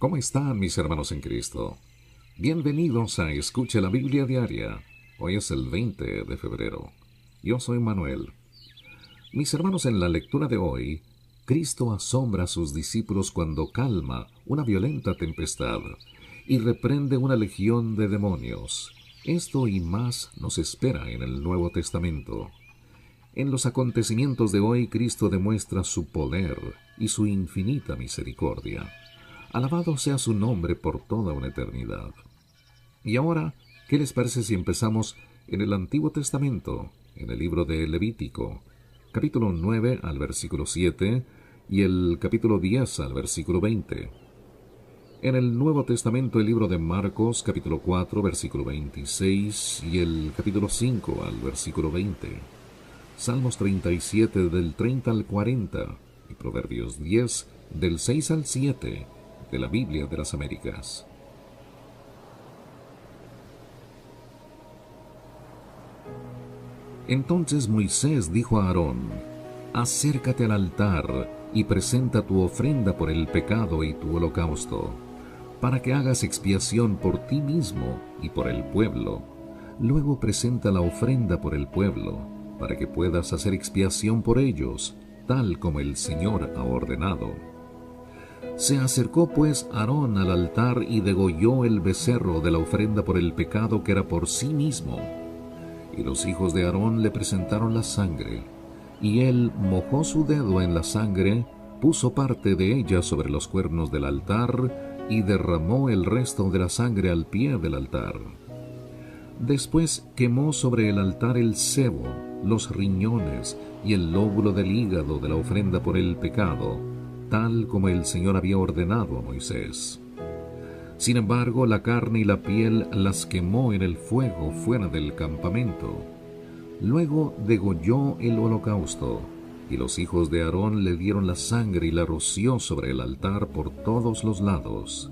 ¿Cómo están mis hermanos en Cristo? Bienvenidos a Escuche la Biblia Diaria. Hoy es el 20 de febrero. Yo soy Manuel. Mis hermanos, en la lectura de hoy, Cristo asombra a sus discípulos cuando calma una violenta tempestad y reprende una legión de demonios. Esto y más nos espera en el Nuevo Testamento. En los acontecimientos de hoy, Cristo demuestra su poder y su infinita misericordia. Alabado sea su nombre por toda una eternidad. Y ahora, ¿qué les parece si empezamos en el Antiguo Testamento, en el libro de Levítico, capítulo 9 al versículo 7 y el capítulo 10 al versículo 20? En el Nuevo Testamento, el libro de Marcos, capítulo 4, versículo 26 y el capítulo 5 al versículo 20. Salmos 37 del 30 al 40 y Proverbios 10 del 6 al 7 de la Biblia de las Américas. Entonces Moisés dijo a Aarón: acércate al altar y presenta tu ofrenda por el pecado y tu holocausto, para que hagas expiación por ti mismo y por el pueblo. Luego presenta la ofrenda por el pueblo, para que puedas hacer expiación por ellos, tal como el Señor ha ordenado. Se acercó pues Aarón al altar y degolló el becerro de la ofrenda por el pecado, que era por sí mismo. Y los hijos de Aarón le presentaron la sangre, y él mojó su dedo en la sangre, puso parte de ella sobre los cuernos del altar, y derramó el resto de la sangre al pie del altar. Después quemó sobre el altar el sebo, los riñones y el lóbulo del hígado de la ofrenda por el pecado, tal como el Señor había ordenado a Moisés. Sin embargo, la carne y la piel las quemó en el fuego fuera del campamento. Luego degolló el holocausto, y los hijos de Aarón le dieron la sangre y la roció sobre el altar por todos los lados.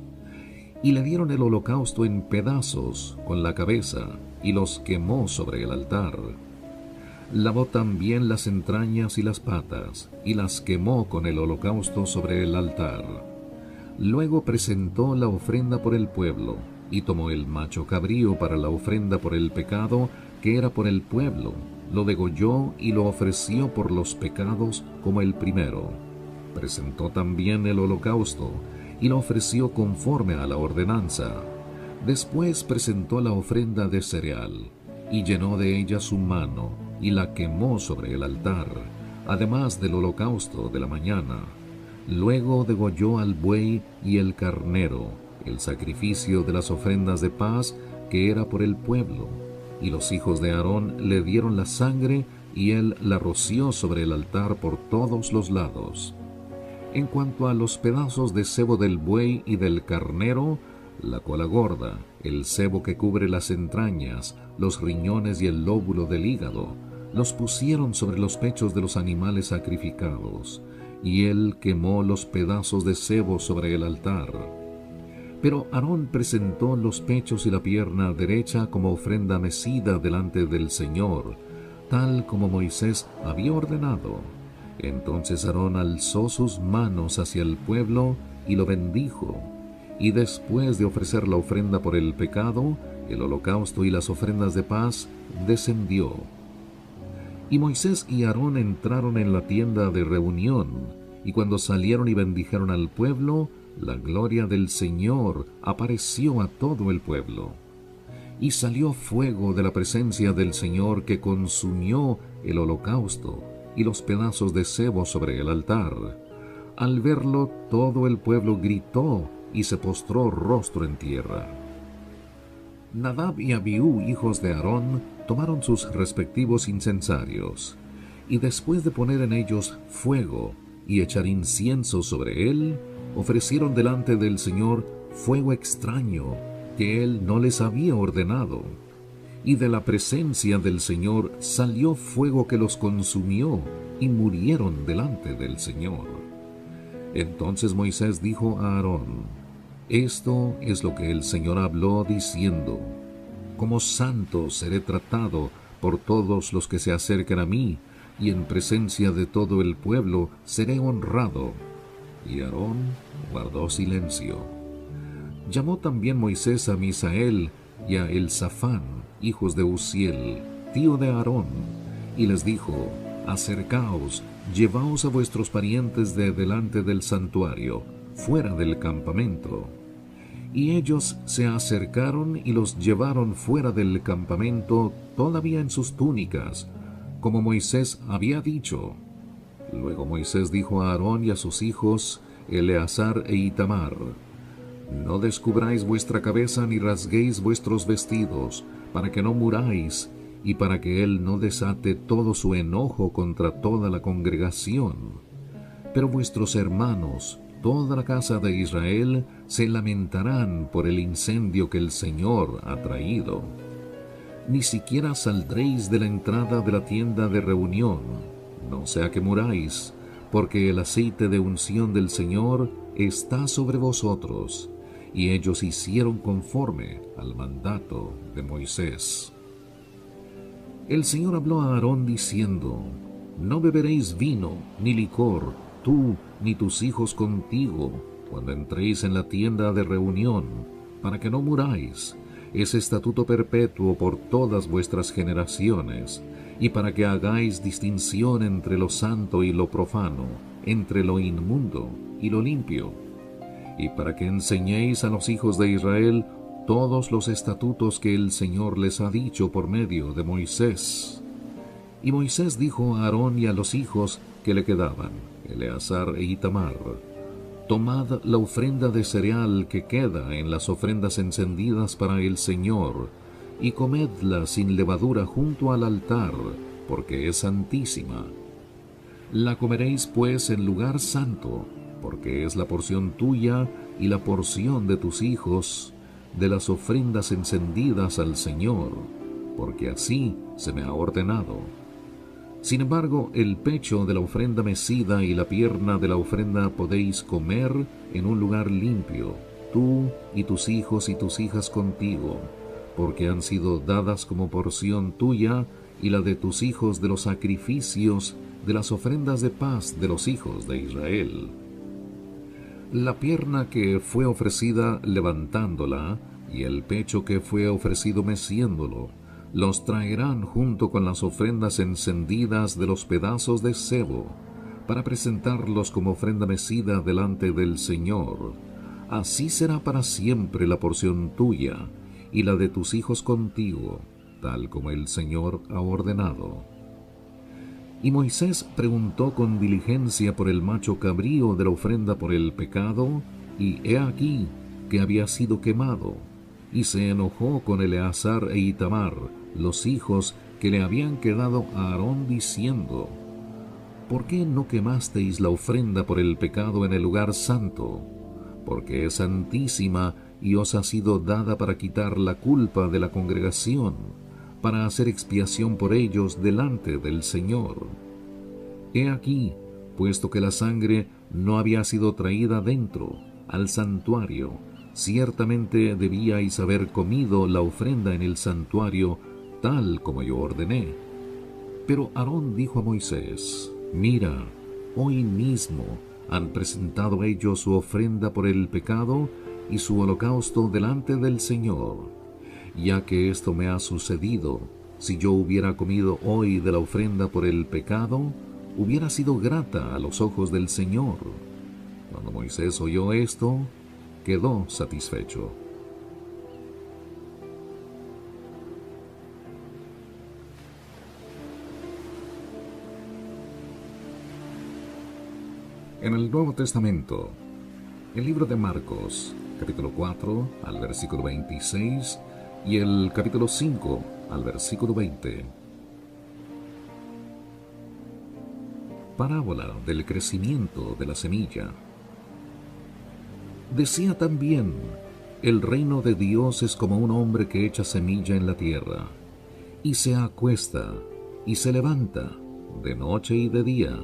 Y le dieron el holocausto en pedazos con la cabeza, y los quemó sobre el altar. Lavó también las entrañas y las patas, y las quemó con el holocausto sobre el altar. Luego presentó la ofrenda por el pueblo, y tomó el macho cabrío para la ofrenda por el pecado, que era por el pueblo, lo degolló y lo ofreció por los pecados como el primero. Presentó también el holocausto, y lo ofreció conforme a la ordenanza. Después presentó la ofrenda de cereal, y llenó de ella su mano, y la quemó sobre el altar, además del holocausto de la mañana. Luego degolló al buey y el carnero, el sacrificio de las ofrendas de paz, que era por el pueblo, y los hijos de Aarón le dieron la sangre, y él la roció sobre el altar por todos los lados. En cuanto a los pedazos de sebo del buey y del carnero, la cola gorda, el sebo que cubre las entrañas, los riñones y el lóbulo del hígado, los pusieron sobre los pechos de los animales sacrificados, y él quemó los pedazos de sebo sobre el altar. Pero Aarón presentó los pechos y la pierna derecha como ofrenda mecida delante del Señor, tal como Moisés había ordenado. Entonces Aarón alzó sus manos hacia el pueblo y lo bendijo, y después de ofrecer la ofrenda por el pecado, el holocausto y las ofrendas de paz, descendió. Y Moisés y Aarón entraron en la tienda de reunión, y cuando salieron y bendijeron al pueblo, la gloria del Señor apareció a todo el pueblo. Y salió fuego de la presencia del Señor que consumió el holocausto y los pedazos de sebo sobre el altar. Al verlo, todo el pueblo gritó y se postró rostro en tierra. Nadab y Abiú, hijos de Aarón, tomaron sus respectivos incensarios, y después de poner en ellos fuego y echar incienso sobre él, ofrecieron delante del Señor fuego extraño que él no les había ordenado. Y de la presencia del Señor salió fuego que los consumió, y murieron delante del Señor. Entonces Moisés dijo a Aarón: esto es lo que el Señor habló diciendo: como santo seré tratado por todos los que se acerquen a mí, y en presencia de todo el pueblo seré honrado. Y Aarón guardó silencio. Llamó también Moisés a Misael y a Elzafán, hijos de Uziel, tío de Aarón, y les dijo: Acercaos, llevaos a vuestros parientes de delante del santuario, fuera del campamento. Y ellos se acercaron y los llevaron fuera del campamento, todavía en sus túnicas, como Moisés había dicho. Luego Moisés dijo a Aarón y a sus hijos, Eleazar e Itamar: No descubráis vuestra cabeza ni rasguéis vuestros vestidos, para que no muráis, y para que él no desate todo su enojo contra toda la congregación. Pero vuestros hermanos, toda la casa de Israel, se lamentarán por el incendio que el Señor ha traído. Ni siquiera saldréis de la entrada de la tienda de reunión, no sea que muráis, porque el aceite de unción del Señor está sobre vosotros. Y ellos hicieron conforme al mandato de Moisés. El Señor habló a Aarón diciendo: No beberéis vino ni licor, tú ni tus hijos contigo, cuando entréis en la tienda de reunión, para que no muráis. Es estatuto perpetuo por todas vuestras generaciones, y para que hagáis distinción entre lo santo y lo profano, entre lo inmundo y lo limpio, y para que enseñéis a los hijos de Israel todos los estatutos que el Señor les ha dicho por medio de Moisés. Y Moisés dijo a Aarón y a los hijos que le quedaban, Eleazar e Itamar: Tomad la ofrenda de cereal que queda en las ofrendas encendidas para el Señor, y comedla sin levadura junto al altar, porque es santísima. La comeréis pues en lugar santo, porque es la porción tuya y la porción de tus hijos, de las ofrendas encendidas al Señor, porque así se me ha ordenado. Sin embargo, el pecho de la ofrenda mecida y la pierna de la ofrenda podéis comer en un lugar limpio, tú y tus hijos y tus hijas contigo, porque han sido dadas como porción tuya y la de tus hijos de los sacrificios de las ofrendas de paz de los hijos de Israel. La pierna que fue ofrecida levantándola y el pecho que fue ofrecido meciéndolo, los traerán junto con las ofrendas encendidas de los pedazos de sebo, para presentarlos como ofrenda mecida delante del Señor. Así será para siempre la porción tuya y la de tus hijos contigo, tal como el Señor ha ordenado. Y Moisés preguntó con diligencia por el macho cabrío de la ofrenda por el pecado, y he aquí que había sido quemado. Y se enojó con Eleazar e Itamar, los hijos que le habían quedado a Aarón, diciendo: ¿Por qué no quemasteis la ofrenda por el pecado en el lugar santo? Porque es santísima y os ha sido dada para quitar la culpa de la congregación, para hacer expiación por ellos delante del Señor. He aquí, puesto que la sangre no había sido traída dentro, al santuario, ciertamente debíais haber comido la ofrenda en el santuario, tal como yo ordené. Pero Aarón dijo a Moisés: Mira, hoy mismo han presentado ellos su ofrenda por el pecado y su holocausto delante del Señor. Ya que esto me ha sucedido, si yo hubiera comido hoy de la ofrenda por el pecado, hubiera sido grata a los ojos del Señor. Cuando Moisés oyó esto, quedó satisfecho. En el Nuevo Testamento, el libro de Marcos, capítulo 4, al versículo 26, y el capítulo 5, al versículo 20. Parábola del crecimiento de la semilla. Decía también: el reino de Dios es como un hombre que echa semilla en la tierra, y se acuesta, y se levanta, de noche y de día,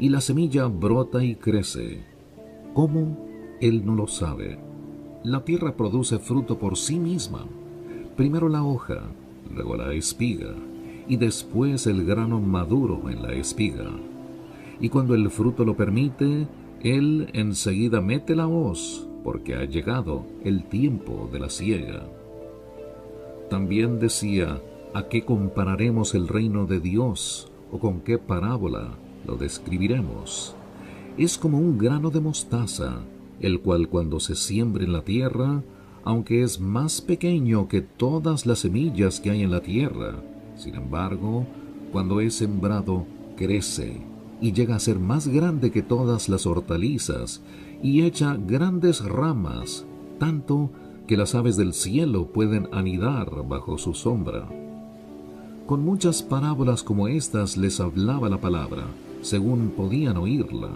y la semilla brota y crece. ¿Cómo? Él no lo sabe. La tierra produce fruto por sí misma. Primero la hoja, luego la espiga, y después el grano maduro en la espiga. Y cuando el fruto lo permite, él enseguida mete la hoz, porque ha llegado el tiempo de la siega. También decía, ¿a qué compararemos el reino de Dios? ¿O con qué parábola lo describiremos? Es como un grano de mostaza, el cual cuando se siembra en la tierra, aunque es más pequeño que todas las semillas que hay en la tierra, sin embargo, cuando es sembrado, crece y llega a ser más grande que todas las hortalizas y echa grandes ramas, tanto que las aves del cielo pueden anidar bajo su sombra. Con muchas parábolas como estas les hablaba la palabra, según podían oírla,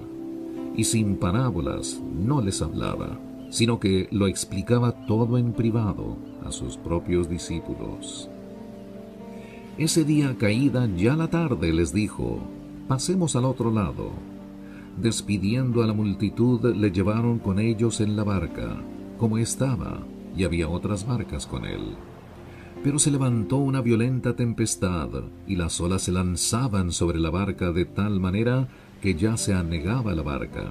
y sin parábolas no les hablaba, sino que lo explicaba todo en privado a sus propios discípulos. Ese día, caída ya la tarde, les dijo, pasemos al otro lado. Despidiendo a la multitud, le llevaron con ellos en la barca, como estaba, y había otras barcas con él. Pero se levantó una violenta tempestad, y las olas se lanzaban sobre la barca de tal manera que ya se anegaba la barca.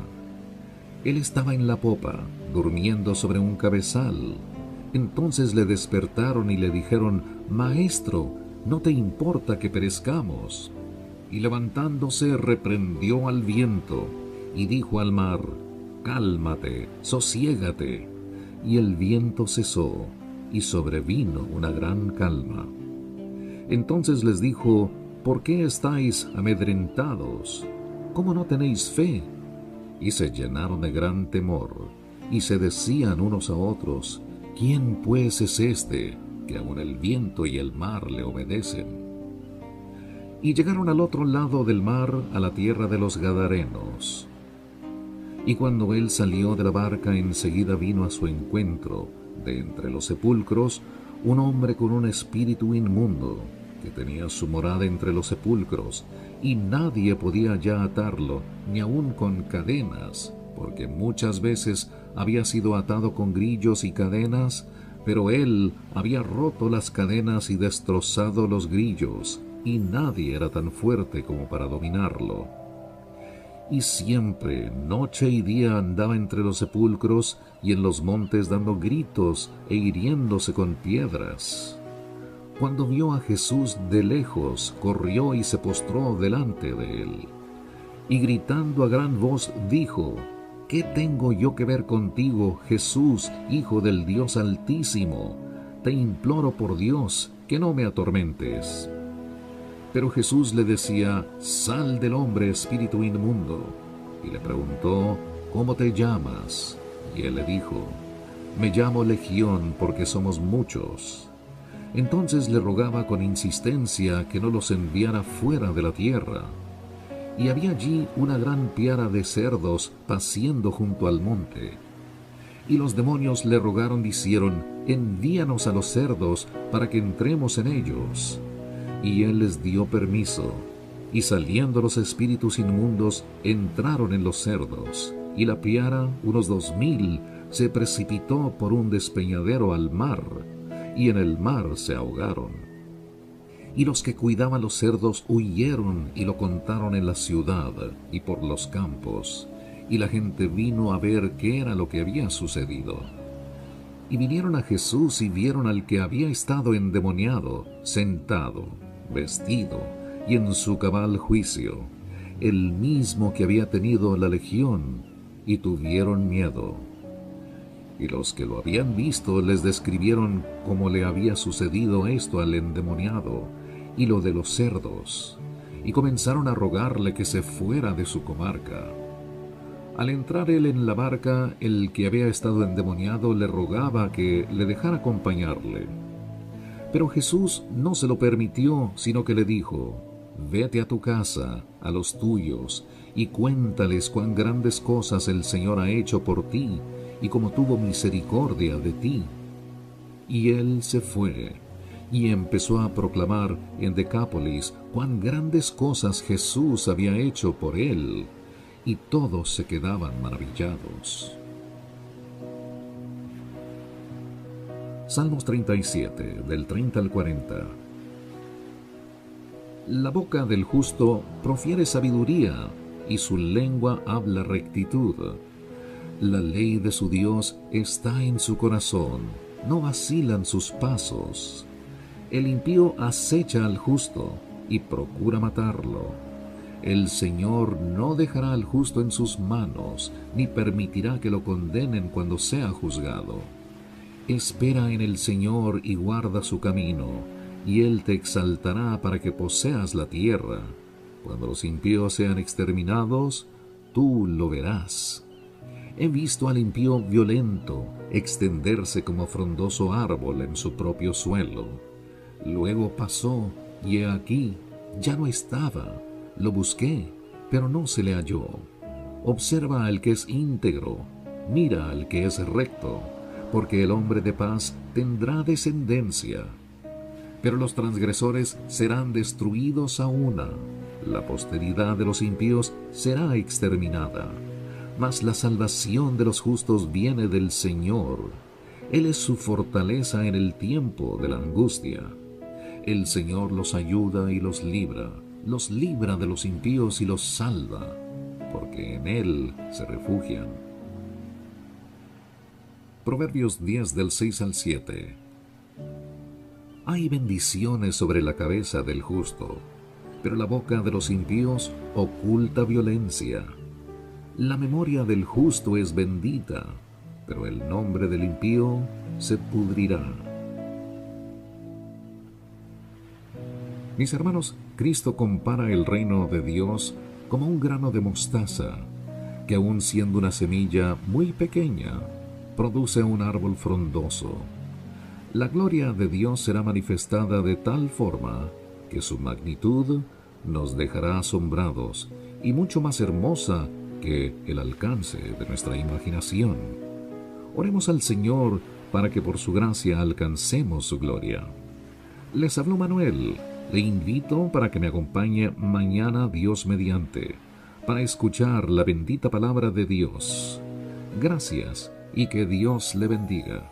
Él estaba en la popa, durmiendo sobre un cabezal. Entonces le despertaron y le dijeron, Maestro, ¿no te importa que perezcamos? Y levantándose reprendió al viento, y dijo al mar, Cálmate, sosiégate. Y el viento cesó, y sobrevino una gran calma. Entonces les dijo, ¿por qué estáis amedrentados? ¿Cómo no tenéis fe? Y se llenaron de gran temor, y se decían unos a otros, ¿quién pues es este, que aun el viento y el mar le obedecen? Y llegaron al otro lado del mar, a la tierra de los Gadarenos. Y cuando él salió de la barca, enseguida vino a su encuentro, de entre los sepulcros, un hombre con un espíritu inmundo, que tenía su morada entre los sepulcros, y nadie podía ya atarlo, ni aun con cadenas, porque muchas veces había sido atado con grillos y cadenas, pero él había roto las cadenas y destrozado los grillos, y nadie era tan fuerte como para dominarlo. Y siempre, noche y día, andaba entre los sepulcros y en los montes dando gritos e hiriéndose con piedras. Cuando vio a Jesús de lejos, corrió y se postró delante de él. Y gritando a gran voz, dijo, ¿qué tengo yo que ver contigo, Jesús, Hijo del Dios Altísimo? Te imploro por Dios, que no me atormentes. Pero Jesús le decía, sal del hombre, espíritu inmundo. Y le preguntó, ¿cómo te llamas? Y él le dijo, me llamo Legión, porque somos muchos. Entonces le rogaba con insistencia que no los enviara fuera de la tierra. Y había allí una gran piara de cerdos paciendo junto al monte. Y los demonios le rogaron diciendo, envíanos a los cerdos para que entremos en ellos. Y él les dio permiso, y saliendo los espíritus inmundos, entraron en los cerdos, y la piara, unos 2000, se precipitó por un despeñadero al mar, y en el mar se ahogaron. Y los que cuidaban los cerdos huyeron y lo contaron en la ciudad y por los campos, y la gente vino a ver qué era lo que había sucedido. Y vinieron a Jesús y vieron al que había estado endemoniado, sentado, vestido y en su cabal juicio, el mismo que había tenido la legión, y tuvieron miedo. Y los que lo habían visto les describieron cómo le había sucedido esto al endemoniado y lo de los cerdos, y comenzaron a rogarle que se fuera de su comarca. Al entrar él en la barca, el que había estado endemoniado le rogaba que le dejara acompañarle. Pero Jesús no se lo permitió, sino que le dijo, vete a tu casa, a los tuyos, y cuéntales cuán grandes cosas el Señor ha hecho por ti, y cómo tuvo misericordia de ti. Y él se fue, y empezó a proclamar en Decápolis cuán grandes cosas Jesús había hecho por él, y todos se quedaban maravillados. Salmos 37, del 30 al 40. La boca del justo profiere sabiduría, y su lengua habla rectitud. La ley de su Dios está en su corazón, no vacilan sus pasos. El impío acecha al justo y procura matarlo. El Señor no dejará al justo en sus manos, ni permitirá que lo condenen cuando sea juzgado. Espera en el Señor y guarda su camino, y Él te exaltará para que poseas la tierra. Cuando los impíos sean exterminados, tú lo verás. He visto al impío violento extenderse como frondoso árbol en su propio suelo. Luego pasó, y he aquí, ya no estaba. Lo busqué, pero no se le halló. Observa al que es íntegro, mira al que es recto, porque el hombre de paz tendrá descendencia. Pero los transgresores serán destruidos a una. La posteridad de los impíos será exterminada. Mas la salvación de los justos viene del Señor. Él es su fortaleza en el tiempo de la angustia. El Señor los ayuda y los libra de los impíos y los salva, porque en Él se refugian. Proverbios 10 del 6 al 7. Hay bendiciones sobre la cabeza del justo, pero la boca de los impíos oculta violencia. La memoria del justo es bendita, pero el nombre del impío se pudrirá. Mis hermanos, Cristo compara el reino de Dios como un grano de mostaza, que aun siendo una semilla muy pequeña, produce un árbol frondoso. La gloria de Dios será manifestada de tal forma que su magnitud nos dejará asombrados y mucho más hermosa que el alcance de nuestra imaginación. Oremos al Señor para que por su gracia alcancemos su gloria. Les habló Manuel. Le invito para que me acompañe mañana, Dios mediante, para escuchar la bendita palabra de Dios. Gracias y que Dios le bendiga.